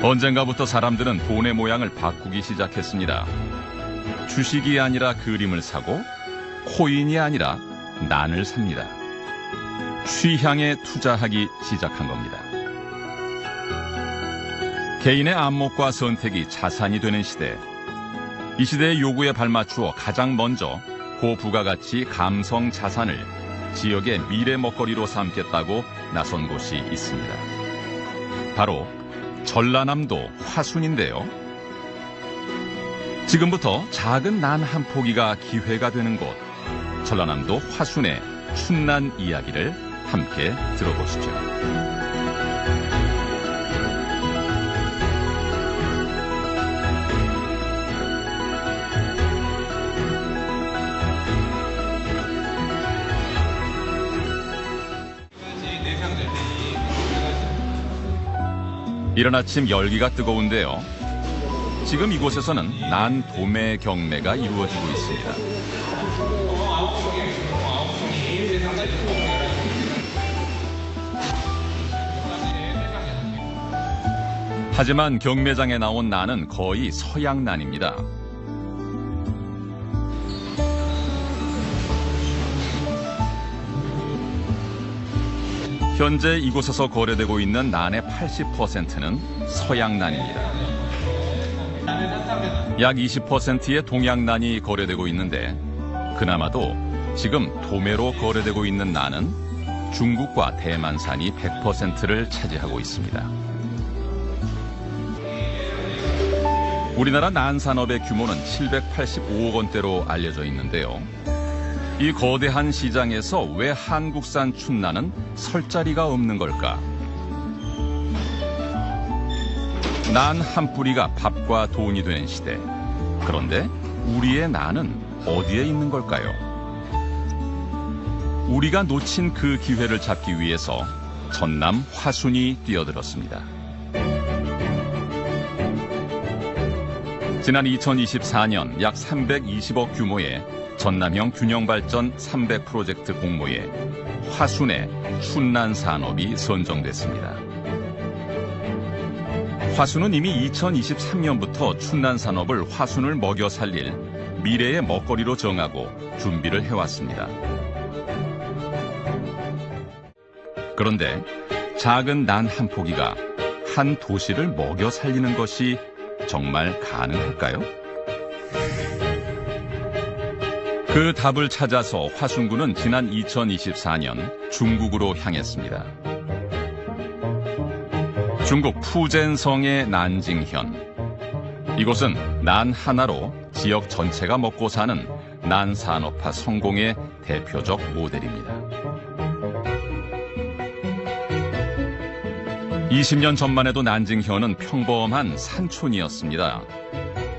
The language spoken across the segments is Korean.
언젠가부터 사람들은 돈의 모양을 바꾸기 시작했습니다. 주식이 아니라 그림을 사고 코인이 아니라 난을 삽니다. 취향에 투자하기 시작한 겁니다. 개인의 안목과 선택이 자산이 되는 시대. 이 시대의 요구에 발맞추어 가장 먼저 고부가가치 감성 자산을 지역의 미래 먹거리로 삼겠다고 나선 곳이 있습니다. 바로 전라남도 화순인데요. 지금부터 작은 난 한 포기가 기회가 되는 곳, 전라남도 화순의 춘난 이야기를 함께 들어보시죠. 이른 아침 열기가 뜨거운데요. 지금 이곳에서는 난 도매 경매가 이루어지고 있습니다. 하지만 경매장에 나온 난은 거의 서양 난입니다. 현재 이곳에서 거래되고 있는 난의 80%는 서양난입니다. 약 20%의 동양난이 거래되고 있는데 그나마도 지금 도매로 거래되고 있는 난은 중국과 대만산이 100%를 차지하고 있습니다. 우리나라 난 산업의 규모는 785억 원대로 알려져 있는데요. 이 거대한 시장에서 왜 한국산 춘난은 설 자리가 없는 걸까? 난 한 뿌리가 밥과 돈이 되는 시대. 그런데 우리의 난은 어디에 있는 걸까요? 우리가 놓친 그 기회를 잡기 위해서 전남 화순이 뛰어들었습니다. 지난 2024년 약 320억 규모의 전남형 균형발전 300 프로젝트 공모에 화순의 춘난 산업이 선정됐습니다. 화순은 이미 2023년부터 춘난 산업을 화순을 먹여 살릴 미래의 먹거리로 정하고 준비를 해왔습니다. 그런데 작은 난 한 포기가 한 도시를 먹여 살리는 것이 정말 가능할까요? 그 답을 찾아서 화순군은 지난 2024년 중국으로 향했습니다. 중국 푸젠성의 난징현. 이곳은 난 하나로 지역 전체가 먹고 사는 난 산업화 성공의 대표적 모델입니다. 20년 전만 해도 난징현은 평범한 산촌이었습니다.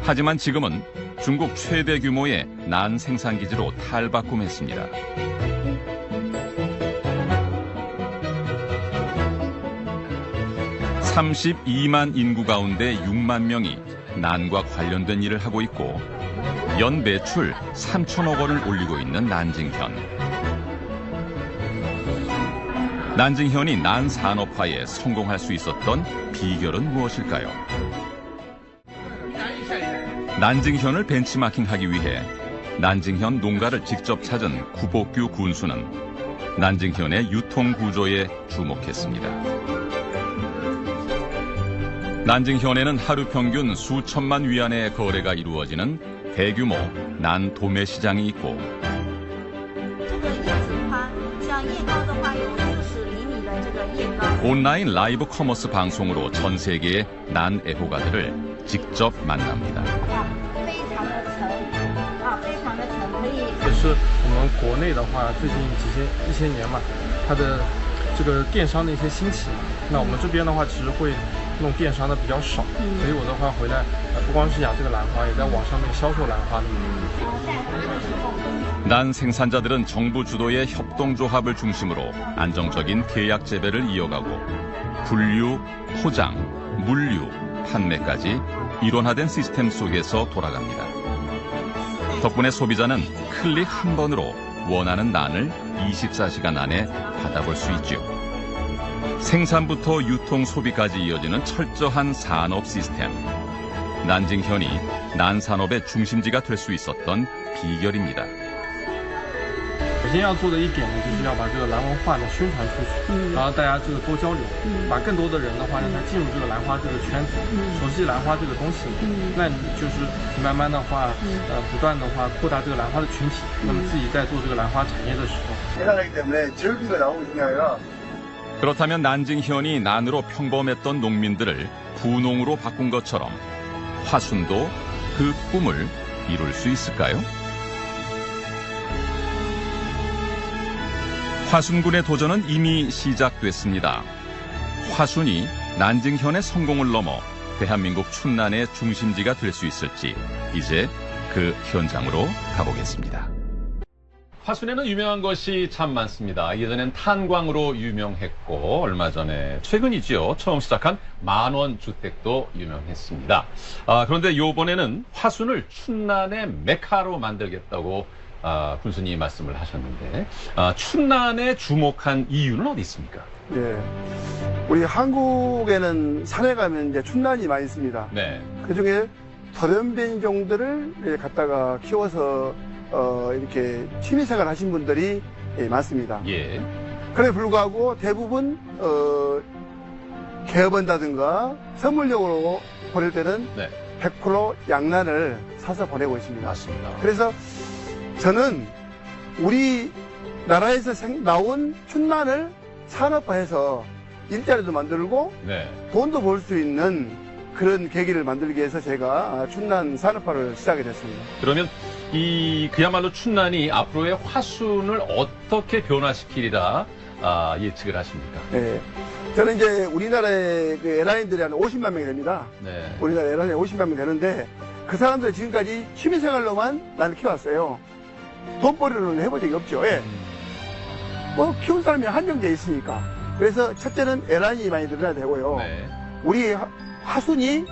하지만 지금은 중국 최대 규모의 난 생산기지로 탈바꿈했습니다. (32만) 인구 가운데 6만 명이 난과 관련된 일을 하고 있고 연 매출 3천억 원을 올리고 있는 난징현. 난징현이 난 산업화에 성공할 수 있었던 비결은 무엇일까요? 난징현을 벤치마킹하기 위해 난징현 농가를 직접 찾은 구복규 군수는 난징현의 유통구조에 주목했습니다. 난징현에는 하루 평균 수천만 위안의 거래가 이루어지는 대규모 난 도매 시장이 있고 온라인 라이브 커머스 방송으로 전 세계의 난 애호가들을 직접 만납니다. 也是我们国内的话，最近一些年嘛，它的这个电商的一些兴起，那我们这边的话，其实会弄电商的比较少，所以我的话回来，不光是养这个兰花，也在网上面销售兰花的。 난 생산자들은 정부 주도의 협동조합을 중심으로 안정적인 계약 재배를 이어가고 분류, 포장, 물류, 판매까지 일원화된 시스템 속에서 돌아갑니다. 덕분에 소비자는 클릭 한 번으로 원하는 난을 24시간 안에 받아볼 수 있죠. 생산부터 유통 소비까지 이어지는 철저한 산업 시스템. 난징현이 난산업의 중심지가 될 수 있었던 비결입니다. 首先要做的一点呢，就是要把这个兰文化呢宣传出去，然后大家这个多交流，把更多的人的话让他进入这个兰花这个圈子，熟悉兰花这个东西，那你就是慢慢的话，不断的话扩大这个兰花的群体，那么自己在做这个兰花产业的时候， 해당하기 때문에 즐기가 나오고 있는 게 아니라 그렇다면 난징현이 난으로 평범했던 농민들을 부농으로 바꾼 것처럼 화순도 그 꿈을 이룰 수 있을까요? 화순군의 도전은 이미 시작됐습니다. 화순이 난징현의 성공을 넘어 대한민국 춘난의 중심지가 될 수 있을지 이제 그 현장으로 가보겠습니다. 화순에는 유명한 것이 참 많습니다. 예전엔 탄광으로 유명했고 얼마 전에 최근이지요. 처음 시작한 만원 주택도 유명했습니다. 그런데 이번에는 화순을 춘난의 메카로 만들겠다고 군수님이 말씀을 하셨는데 춘난에 주목한 이유는 어디 있습니까? 예, 우리 한국에는 산에 가면 이제 춘난이 많이 있습니다. 네. 그 중에 돌연변종들을 갖다가 키워서 이렇게 취미생활 하신 분들이 많습니다. 예. 그래 불구하고 대부분 개업한다든가 선물용으로 보낼 때는 네. 100% 양난을 사서 보내고 있습니다. 맞습니다. 그래서 저는 우리나라에서 나온 춘난을 산업화해서 일자리도 만들고 네. 돈도 벌 수 있는 그런 계기를 만들기 위해서 제가 춘난 산업화를 시작이 됐습니다. 그러면 그야말로 춘난이 앞으로의 화순을 어떻게 변화시키리라 예측을 하십니까? 네. 저는 이제 우리나라의 그 에라인들이 한 50만 명이 됩니다. 네. 우리나라 에라인이 50만 명 되는데 그 사람들이 지금까지 취미생활로만 나를 키워왔어요. 돈벌이로는 해본 적이 없죠. 예. 뭐 키운 사람이 한정돼 있으니까. 그래서 첫째는 에라인이 많이 늘어나야 되고요. 네. 우리 화순이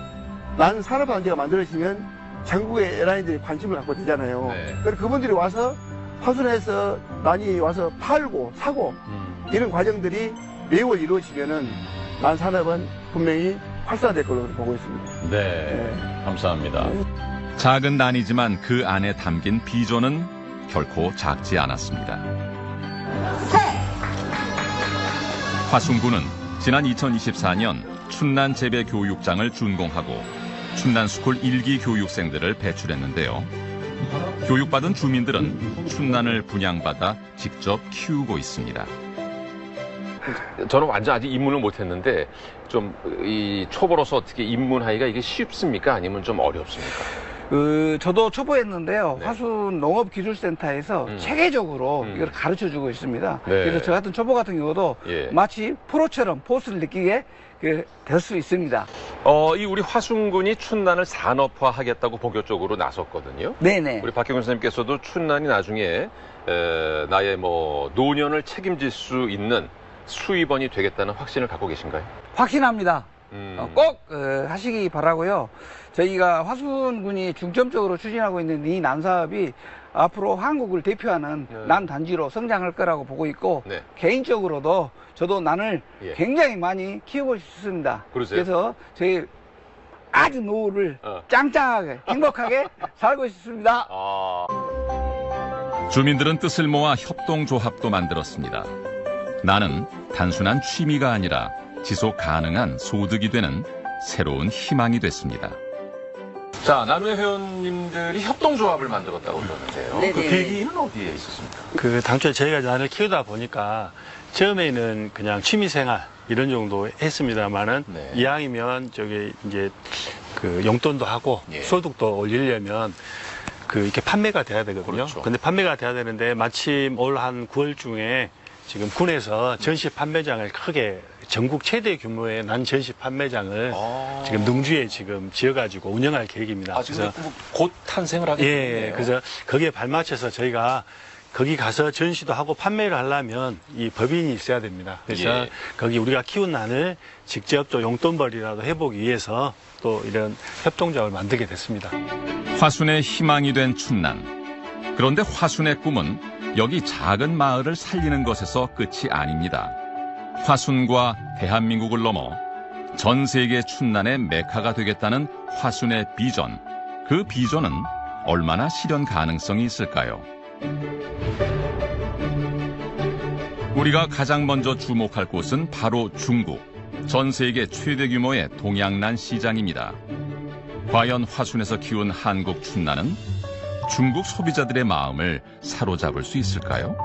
난 산업단지가 만들어지면 전국의 에라인들이 관심을 갖고 되잖아요. 네. 그래서 그분들이 와서 화순에서 난이 와서 팔고 사고 이런 과정들이 매월 이루어지면은 난 산업은 분명히 활성화될 걸로 보고 있습니다. 네. 감사합니다. 작은 난이지만 그 안에 담긴 비전은 결코 작지 않았습니다. 화순군은 지난 2024년 춘난 재배 교육장을 준공하고 춘난스쿨 1기 교육생들을 배출했는데요. 교육받은 주민들은 춘난을 분양받아 직접 키우고 있습니다. 저는 완전 아직 입문을 못했는데 좀 이 초보로서 어떻게 입문하기가 이게 쉽습니까? 아니면 좀 어렵습니까? 저도 초보했는데요. 네. 화순 농업기술센터에서 체계적으로 이걸 가르쳐주고 있습니다. 네. 그래서 저 같은 초보 같은 경우도 예. 마치 프로처럼 포스를 느끼게 될 수 있습니다. 이 우리 화순군이 춘난을 산업화하겠다고 본격적으로 나섰거든요. 네네. 우리 박경훈 선생님께서도 춘난이 나중에 나의 뭐 노년을 책임질 수 있는 수입원이 되겠다는 확신을 갖고 계신가요? 확신합니다. 꼭 하시기 바라고요. 저희가 화순군이 중점적으로 추진하고 있는 이 난사업이 앞으로 한국을 대표하는 난 단지로 성장할 거라고 보고 있고 네. 개인적으로도 저도 난을 예. 굉장히 많이 키우고 싶습니다. 그러세요? 그래서 저희 아주 노후를 짱짱하게 행복하게 살고 싶습니다. 주민들은 뜻을 모아 협동조합도 만들었습니다. 나는 단순한 취미가 아니라 지속 가능한 소득이 되는 새로운 희망이 됐습니다. 자, 나눔의 회원님들이 협동조합을 만들었다고 그러는데요. 네네. 그 계기는 어디에 있었습니까? 그 당초에 저희가 난을 키우다 보니까 처음에는 그냥 취미생활 이런 정도 했습니다만은 네. 이왕이면 저기 이제 그 용돈도 하고 예. 소득도 올리려면 그 이렇게 판매가 돼야 되거든요. 그렇죠. 근데 판매가 돼야 되는데 마침 올 한 9월 중에 지금 군에서 전시 판매장을 크게 전국 최대 규모의 난 전시 판매장을 지금 능주에 지금 지어가지고 운영할 계획입니다. 지금 곧 탄생을 하겠네요. 예, 그래서 거기에 발맞춰서 저희가 거기 가서 전시도 하고 판매를 하려면 이 법인이 있어야 됩니다. 그래서 예. 거기 우리가 키운 난을 직접 또 용돈벌이라도 해보기 위해서 또 이런 협동조합을 만들게 됐습니다. 화순의 희망이 된 춘난. 그런데 화순의 꿈은 여기 작은 마을을 살리는 것에서 끝이 아닙니다. 화순과 대한민국을 넘어 전 세계 춘난의 메카가 되겠다는 화순의 비전. 그 비전은 얼마나 실현 가능성이 있을까요? 우리가 가장 먼저 주목할 곳은 바로 중국. 전 세계 최대 규모의 동양난 시장입니다. 과연 화순에서 키운 한국 춘난은 중국 소비자들의 마음을 사로잡을 수 있을까요?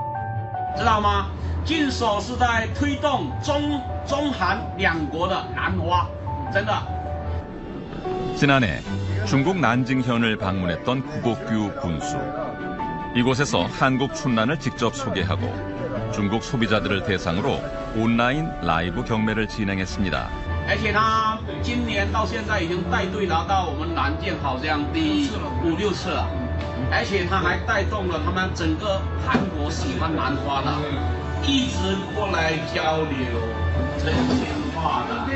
知道吗？进手是在推动中韩两国的南花，真的。 지난해 중국 난징현을 방문했던 구곡규 군수. 이곳에서 한국 춘난을 직접 소개하고 중국 소비자들을 대상으로 온라인 라이브 경매를 진행했습니다. 而且他今年到现在已经带队拿到我们南建好像第5、6次了，而且他还带动了他们整个韩国喜欢兰花的，一直过来交流，真心话的。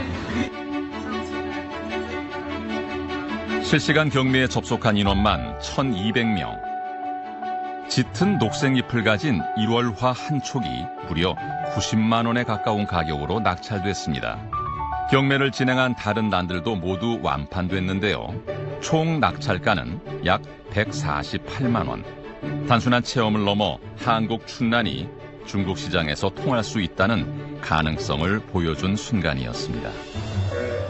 실시간 경매에 접속한 인원만 1,200명. 짙은 녹색잎을 가진 1월화 한 촉이 무려 90만 원에 가까운 가격으로 낙찰됐습니다. 경매를 진행한 다른 난들도 모두 완판됐는데요. 총 낙찰가는 약 148만 원. 단순한 체험을 넘어 한국 춘난이 중국 시장에서 통할 수 있다는 가능성을 보여준 순간이었습니다.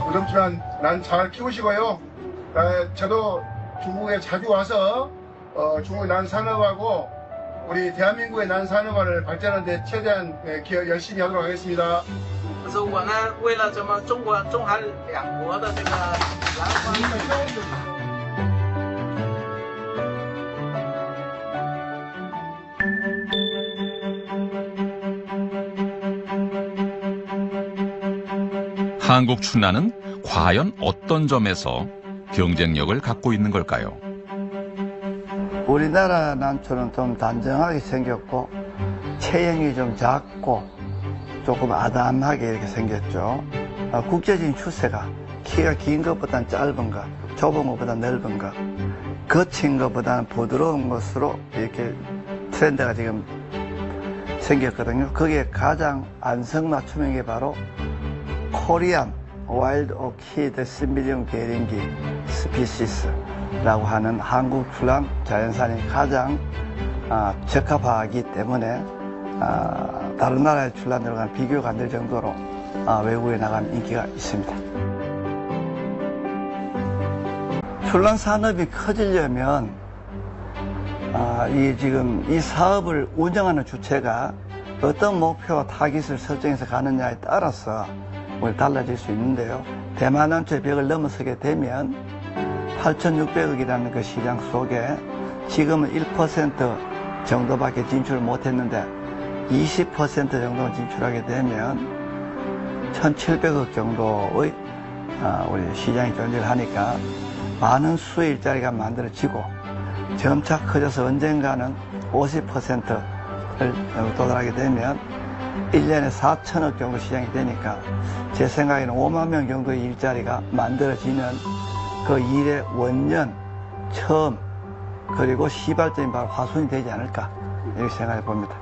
우렁춘난 난 잘 키우시고요. 저도 중국에 자주 와서 중국 난 산업하고 우리 대한민국의 난 산업화를 발전하는 데 최대한 기여 열심히 하도록 하겠습니다. 可是我呢，为了咱们中韩两国的这个兰花的交流。 한국 춘난은 과연 어떤 점에서 경쟁력을 갖고 있는 걸까요? 우리나라 난초는 좀 단정하게 생겼고 체형이 좀 작고 조금 아담하게 이렇게 생겼죠. 국제적인 추세가 키가 긴 것보다는 짧은 것, 좁은 것보다 넓은 것, 거친 것보다는 부드러운 것으로 이렇게 트렌드가 지금 생겼거든요. 거기에 가장 안성맞춤인 게 바로 코리안 와일드 오키드 신비령 베링기 스피시스라고 하는 한국 출랑 자연산이 가장 적합하기 때문에 다른 나라의 출란들과 비교가 안 될 정도로 외국에 나가는 인기가 있습니다. 출란 산업이 커지려면 지금 이 사업을 운영하는 주체가 어떤 목표와 타깃을 설정해서 가느냐에 따라서 달라질 수 있는데요. 대만 난초의 벽을 넘어서게 되면 8,600억이라는 그 시장 속에 지금은 1% 정도밖에 진출을 못했는데 20% 정도 진출하게 되면 1,700억 정도의 우리 시장이 존재를 하니까 많은 수의 일자리가 만들어지고 점차 커져서 언젠가는 50%를 도달하게 되면 1년에 4천억 정도 시장이 되니까 제 생각에는 5만 명 정도의 일자리가 만들어지는 그 일의 원년, 처음, 그리고 시발점이 바로 화순이 되지 않을까 이렇게 생각해 봅니다.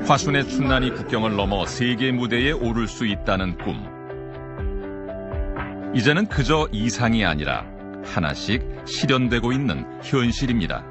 화순의 춘난이 국경을 넘어 세계 무대에 오를 수 있다는 꿈. 이제는 그저 이상이 아니라 하나씩 실현되고 있는 현실입니다.